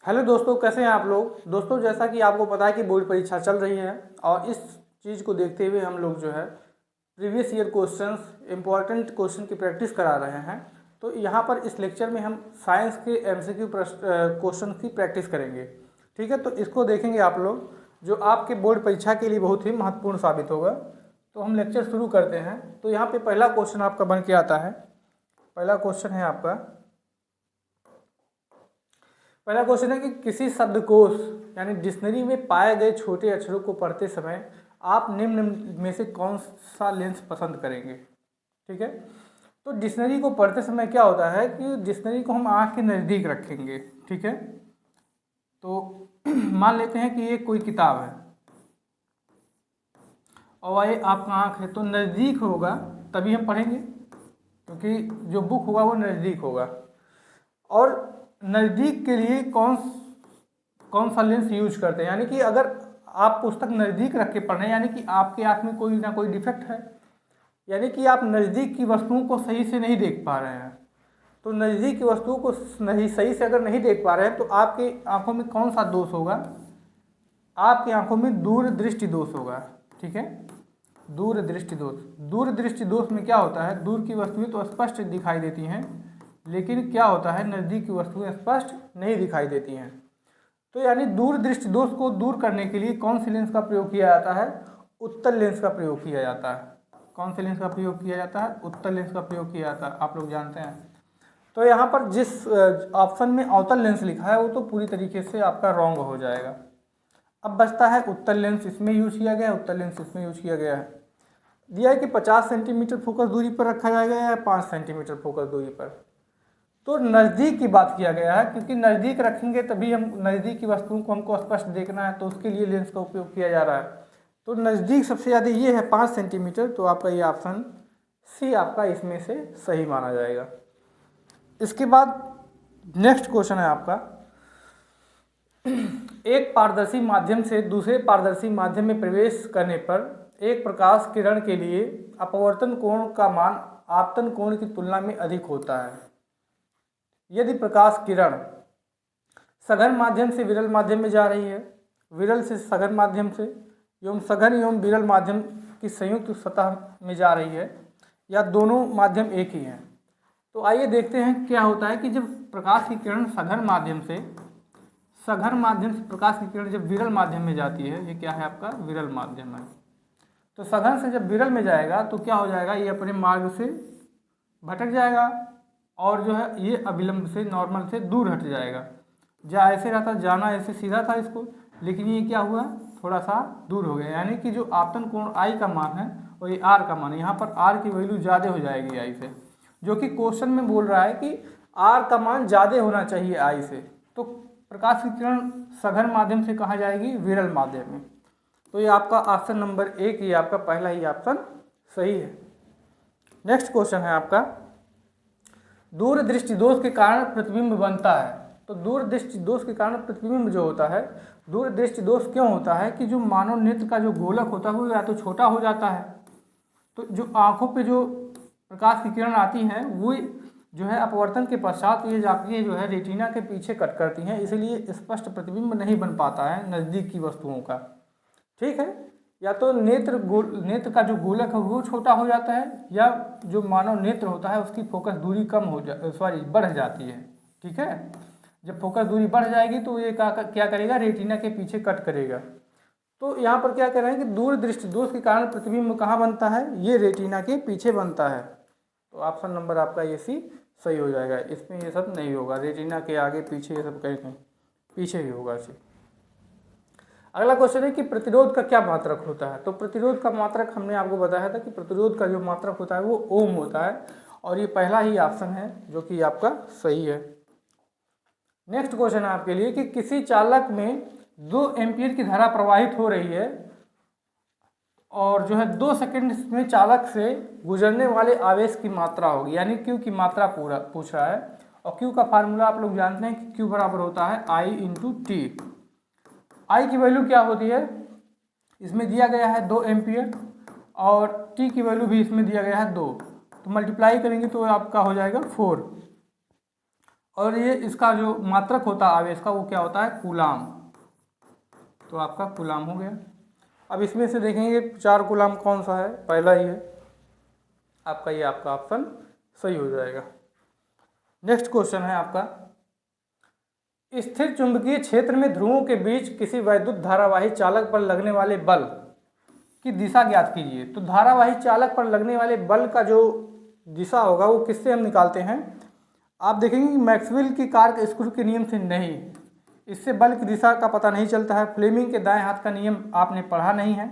Hello दोस्तों, कैसे हैं आप लोग। दोस्तों, जैसा कि आपको पता है कि बोर्ड परीक्षा चल रही है और इस चीज़ को देखते हुए हम लोग जो है previous year questions, important question की प्रैक्टिस करा रहे हैं। तो यहाँ पर इस लेक्चर में हम साइंस के एमसीक्यू क्वेश्चन की प्रैक्टिस करेंगे। ठीक है, तो इसको देखेंगे आप लोग, जो आपके बोर्ड परीक्षा के लिए बहुत ही महत्वपूर्ण साबित होगा। तो हम लेक्चर शुरू करते हैं। तो यहाँ पर पहला क्वेश्चन आपका बन के आता है। पहला क्वेश्चन है कि किसी शब्दकोश यानी डिक्शनरी में पाए गए छोटे अक्षरों को पढ़ते समय आप निम्न में से कौन सा लेंस पसंद करेंगे। ठीक है, तो डिक्शनरी को पढ़ते समय क्या होता है कि डिक्शनरी को हम आँख के नज़दीक रखेंगे। ठीक है, तो मान लेते हैं कि ये कोई किताब है और ये आपका आँख है, तो नज़दीक होगा तभी हम पढ़ेंगे, क्योंकि जो बुक होगा वो नज़दीक होगा। और नज़दीक के लिए कौन सा लेंस यूज करते हैं, यानी कि अगर आप पुस्तक नज़दीक रख के पढ़ रहे हैं यानी कि आपके आँख में कोई ना कोई डिफेक्ट है, यानी कि आप नज़दीक की वस्तुओं को सही से नहीं देख पा रहे हैं। तो नज़दीक की वस्तुओं को सही से अगर नहीं देख पा रहे हैं तो आपकी आँखों में कौन सा दोष होगा, आपकी आँखों में दूरदृष्टि दोष होगा। ठीक है, दूरदृष्टि दोष। दूरदृष्टि दोष में क्या होता है, दूर की वस्तुएं तो स्पष्ट दिखाई देती हैं, लेकिन क्या होता है, नज़दीक की वस्तुएं स्पष्ट नहीं दिखाई देती हैं। तो यानी दूरदृष्टि दोष को दूर करने के लिए कौन सी लेंस का प्रयोग किया जाता है, उत्तल लेंस का प्रयोग किया जाता है। कौन से लेंस का प्रयोग किया जाता है, उत्तल लेंस का प्रयोग किया जाता है, आप लोग जानते हैं। तो यहाँ पर जिस ऑप्शन में अवतल लेंस लिखा है वो तो पूरी तरीके से आपका रॉन्ग हो जाएगा। अब बचता है उत्तल लेंस, इसमें यूज किया गया है, उत्तल लेंस इसमें यूज किया गया है। दिया है कि 50 सेंटीमीटर फोकस दूरी पर रखा जाएगा या 5 सेंटीमीटर फोकस दूरी पर। तो नज़दीक की बात किया गया है, क्योंकि नज़दीक रखेंगे तभी हम नज़दीक की वस्तुओं को हमको स्पष्ट देखना है, तो उसके लिए लेंस का उपयोग किया जा रहा है। तो नज़दीक सबसे ज़्यादा ये है 5 सेंटीमीटर, तो आपका ये ऑप्शन सी आपका इसमें से सही माना जाएगा। इसके बाद नेक्स्ट क्वेश्चन है आपका, एक पारदर्शी माध्यम से दूसरे पारदर्शी माध्यम में प्रवेश करने पर एक प्रकाश किरण के लिए अपवर्तन कोण का मान आपतन कोण की तुलना में अधिक होता है यदि प्रकाश किरण सघन माध्यम से विरल माध्यम में जा रही है, विरल से सघन माध्यम से एवं सघन एवं विरल माध्यम की संयुक्त सतह में जा रही है, या दोनों माध्यम एक ही हैं। तो आइए देखते हैं क्या होता है कि जब प्रकाश की किरण सघन माध्यम से प्रकाश की किरण जब विरल माध्यम में जाती है, ये क्या है आपका विरल माध्यम है, तो सघन से जब विरल में जाएगा तो क्या हो जाएगा, ये अपने मार्ग से भटक जाएगा और जो है ये अभिलंब से नॉर्मल से दूर हट जाएगा। जा ऐसे रहा था, जाना ऐसे सीधा था इसको, लेकिन ये क्या हुआ, थोड़ा सा दूर हो गया। यानी कि जो आपतन कोण आई का मान है और ये आर का मान है, यहाँ पर आर की वैल्यू ज़्यादा हो जाएगी आई से, जो कि क्वेश्चन में बोल रहा है कि आर का मान ज़्यादा होना चाहिए आई से। तो प्रकाश की किरण सघन माध्यम से कहाँ जाएगी, विरल माध्यम में। तो ये आपका ऑप्शन नंबर 1, ये आपका पहला ही ऑप्शन सही है। नेक्स्ट क्वेश्चन है आपका, दूरदृष्टि दोष के कारण प्रतिबिंब बनता है। तो दूरदृष्टि दोष के कारण प्रतिबिंब जो होता है, दूरदृष्टि दोष क्यों होता है कि जो मानव नेत्र का जो गोलक होता है वो या तो छोटा हो जाता है, तो जो आंखों पे जो प्रकाश की किरण आती है वो जो है अपवर्तन के पश्चात ये जाके जो है रेटिना के पीछे कट करती हैं, इसलिए स्पष्ट प्रतिबिंब नहीं बन पाता है नज़दीक की वस्तुओं का। ठीक है, या तो नेत्र का जो गोलक है वो छोटा हो जाता है, या जो मानव नेत्र होता है उसकी फोकस दूरी बढ़ जाती है। ठीक है, जब फोकस दूरी बढ़ जाएगी तो ये क्या करेगा, रेटिना के पीछे कट करेगा। तो यहाँ पर क्या कह रहे हैं कि दूरदृष्टि दोष के कारण प्रतिबिंब कहाँ बनता है, ये रेटिना के पीछे बनता है। तो ऑप्शन नंबर आपका ये सी सही हो जाएगा, इसमें ये सब नहीं होगा, रेटिना के आगे पीछे ये सब कहीं पीछे ही होगा इसे। अगला क्वेश्चन है कि प्रतिरोध का क्या मात्रक होता है। तो प्रतिरोध का मात्रक हमने आपको बताया था कि प्रतिरोध का जो मात्रक होता है वो ओम होता है, और ये पहला ही ऑप्शन है जो कि आपका सही है। नेक्स्ट क्वेश्चन है आपके लिए कि किसी चालक में 2 एम्पीयर की धारा प्रवाहित हो रही है और जो है 2 सेकंड में चालक से गुजरने वाले आवेश की मात्रा होगी, यानी क्यू की मात्रा पूछ रहा है। और क्यू का फार्मूला आप लोग जानते हैं कि क्यू बराबर होता है आई इंटू टी। आई की वैल्यू क्या होती है, इसमें दिया गया है 2 एम्पीयर और टी की वैल्यू भी इसमें दिया गया है 2, तो मल्टीप्लाई करेंगे तो आपका हो जाएगा 4। और ये इसका जो मात्रक होता है आवेश का वो क्या होता है, कूलाम। तो आपका कूलाम हो गया। अब इसमें से देखेंगे 4 कूलाम कौन सा है, पहला ही है आपका, ये आपका ऑप्शन सही हो जाएगा। नेक्स्ट क्वेश्चन है आपका, स्थिर चुंबकीय क्षेत्र में ध्रुवों के बीच किसी वैद्युत धारावाही चालक पर लगने वाले बल की दिशा ज्ञात कीजिए। तो धारावाही चालक पर लगने वाले बल का जो दिशा होगा वो किससे हम निकालते हैं, आप देखेंगे कि मैक्सवेल की कार्क स्क्रू के नियम से नहीं, इससे बल की दिशा का पता नहीं चलता है। फ्लेमिंग के दाएं हाथ का नियम आपने पढ़ा नहीं है,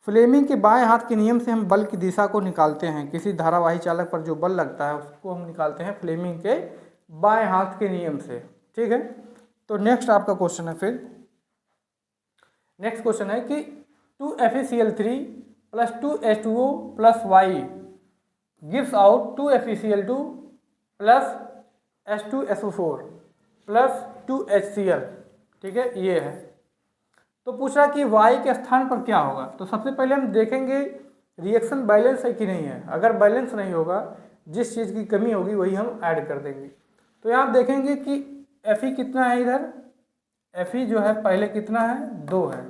फ्लेमिंग के बाएं हाथ के नियम से हम बल की दिशा को निकालते हैं। किसी धारावाही चालक पर जो बल लगता है उसको हम निकालते हैं फ्लेमिंग के बाएं हाथ के नियम से, ठीक है। तो नेक्स्ट आपका क्वेश्चन है, फिर नेक्स्ट क्वेश्चन है कि 2FeCl3 + 2H2O + Y gives out 2FeCl2 + H2SO4 + 2HCl, ठीक है, ये है। तो पूछा कि Y के स्थान पर क्या होगा। तो सबसे पहले हम देखेंगे रिएक्शन बैलेंस है कि नहीं है। अगर बैलेंस नहीं होगा, जिस चीज़ की कमी होगी वही हम ऐड कर देंगे। तो यहाँ आप देखेंगे कि Fe कितना है, इधर Fe जो है पहले कितना है, 2 है,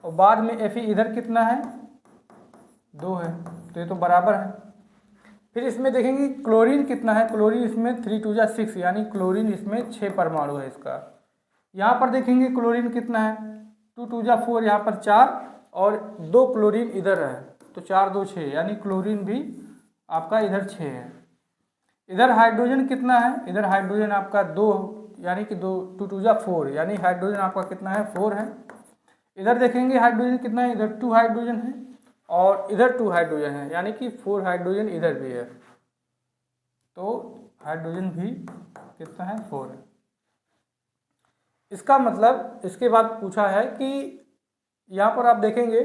और बाद में Fe इधर कितना है, 2 है, तो ये तो बराबर है। फिर इसमें देखेंगे क्लोरीन कितना है, क्लोरीन इसमें 3 2 6, यानी क्लोरीन इसमें 6 परमाणु है इसका। यहाँ पर देखेंगे क्लोरीन कितना है, 2 2 4, यहाँ पर 4 और 2 क्लोरीन इधर है, तो 4 2 6, यानी क्लोरीन भी आपका इधर 6 है। इधर हाइड्रोजन कितना है, इधर हाइड्रोजन आपका 2, यानी कि 2 2 2 4, यानी हाइड्रोजन आपका कितना है, 4 है। इधर देखेंगे हाइड्रोजन कितना है, इधर 2 हाइड्रोजन है और इधर 2 हाइड्रोजन है, यानी कि 4 हाइड्रोजन इधर भी है, तो हाइड्रोजन भी कितना है, 4 है। इसका मतलब इसके बाद पूछा है कि यहाँ पर आप देखेंगे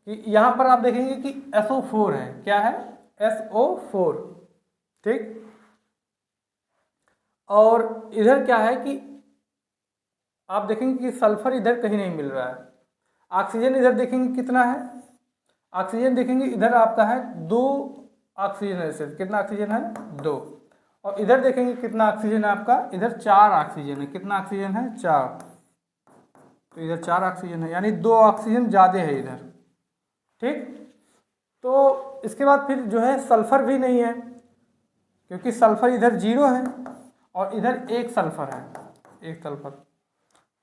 कि यहाँ पर आप देखेंगे कि SO4 है, क्या है, SO4, ठीक। और इधर क्या है कि आप देखेंगे कि सल्फर इधर कहीं नहीं मिल रहा है। ऑक्सीजन इधर देखेंगे कितना है, ऑक्सीजन देखेंगे इधर आपका है 2 ऑक्सीजन है, सिर्फ कितना ऑक्सीजन है, 2। और इधर देखेंगे कितना ऑक्सीजन है आपका, इधर 4 ऑक्सीजन है, कितना ऑक्सीजन है, 4, तो इधर 4 ऑक्सीजन है, यानी 2 ऑक्सीजन ज़्यादा है इधर, ठीक। तो इसके बाद फिर जो है सल्फर भी नहीं है, क्योंकि सल्फर इधर 0 है और इधर 1 सल्फर है, 1 सल्फर।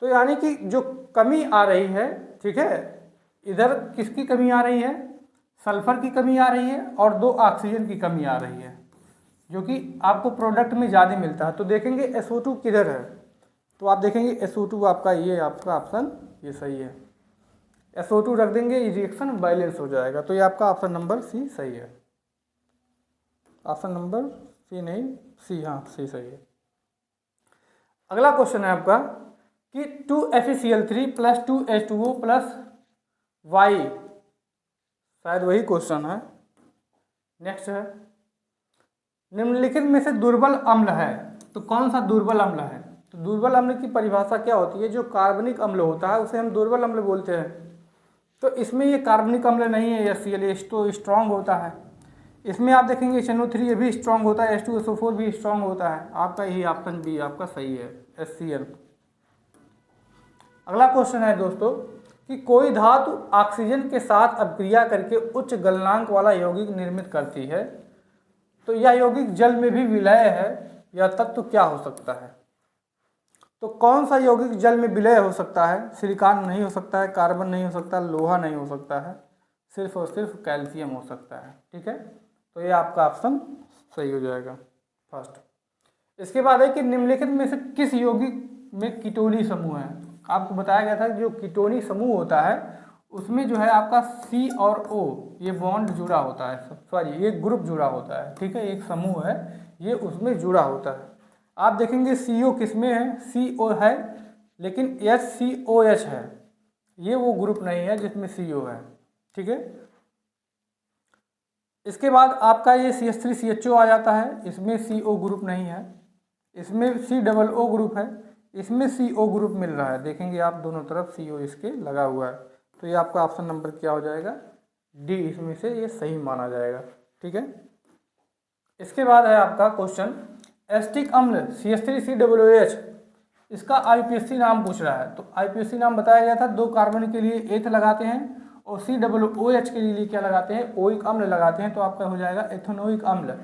तो यानी कि जो कमी आ रही है, ठीक है, इधर किसकी कमी आ रही है, सल्फर की कमी आ रही है और 2 ऑक्सीजन की कमी आ रही है, जो कि आपको प्रोडक्ट में ज़्यादा मिलता है। तो देखेंगे SO2 किधर है, तो आप देखेंगे SO2 आपका, ये आपका ऑप्शन ये सही है, SO2 रख देंगे, रिएक्शन बैलेंस हो जाएगा। तो ये आपका ऑप्शन नंबर C सही है, ऑप्शन नंबर C नहीं C, हाँ C सही है। अगला क्वेश्चन है आपका कि 2FeCl3 + 2H2O + Y, शायद वही क्वेश्चन है। नेक्स्ट है, निम्नलिखित में से दुर्बल अम्ल है, तो कौन सा दुर्बल अम्ल है। तो दुर्बल अम्ल की परिभाषा क्या होती है, जो कार्बनिक अम्ल होता है उसे हम दुर्बल अम्ल बोलते हैं। तो इसमें ये कार्बनिक अम्ल नहीं है, HCl तो स्ट्रॉन्ग होता है। इसमें आप देखेंगे HNO3 ये भी स्ट्रॉन्ग होता है, H2SO4 भी स्ट्रॉन्ग होता है। आपका यही ऑप्शन बी आपका सही है, HCl। अगला क्वेश्चन है दोस्तों कि कोई धातु ऑक्सीजन के साथ अपक्रिया करके उच्च गलनांक वाला यौगिक निर्मित करती है, तो यह यौगिक जल में भी विलय है, यह तत्व क्या हो सकता है। तो कौन सा यौगिक जल में विलय हो सकता है, सिलिकॉन नहीं हो सकता है, कार्बन नहीं हो सकता, लोहा नहीं हो सकता है, सिर्फ और सिर्फ कैल्शियम हो सकता है, ठीक है। तो ये आपका ऑप्शन सही हो जाएगा फर्स्ट। इसके बाद है कि निम्नलिखित में से किस यौगिक में कीटोनी समूह है। आपको बताया गया था कि जो कीटोनी समूह होता है उसमें जो है आपका C और O ये बॉन्ड जुड़ा होता है, सॉरी ये ग्रुप जुड़ा होता है, ठीक है, एक समूह है ये उसमें जुड़ा होता है। आप देखेंगे CO किस में है, CO है, लेकिन HCOH है, ये वो ग्रुप नहीं है जिसमें CO है, ठीक है। इसके बाद आपका ये CH3CHO आ जाता है, इसमें CO ग्रुप नहीं है, इसमें COO ग्रुप है, इसमें CO ग्रुप मिल रहा है, देखेंगे आप दोनों तरफ CO इसके लगा हुआ है। तो ये आपका ऑप्शन नंबर क्या हो जाएगा, डी, इसमें से ये सही माना जाएगा, ठीक है। इसके बाद है आपका क्वेश्चन एसिटिक अम्ल CH3COOH, इसका IUPAC नाम पूछ रहा है। तो IUPAC नाम बताया गया था, 2 कार्बन के लिए एथ लगाते हैं और COOH के लिए क्या लगाते हैं, ओइक अम्ल लगाते हैं। तो आपका हो जाएगा एथेनोइक अम्ल।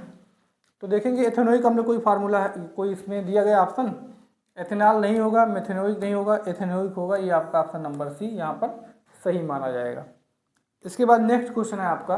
तो देखेंगे एथेनोइक अम्ल कोई फार्मूला है, कोई इसमें दिया गया ऑप्शन, एथेनॉल नहीं होगा, मेथेनोइक नहीं होगा, एथेनोइक होगा। ये आपका ऑप्शन नंबर सी यहाँ पर सही माना जाएगा। इसके बाद नेक्स्ट क्वेश्चन है आपका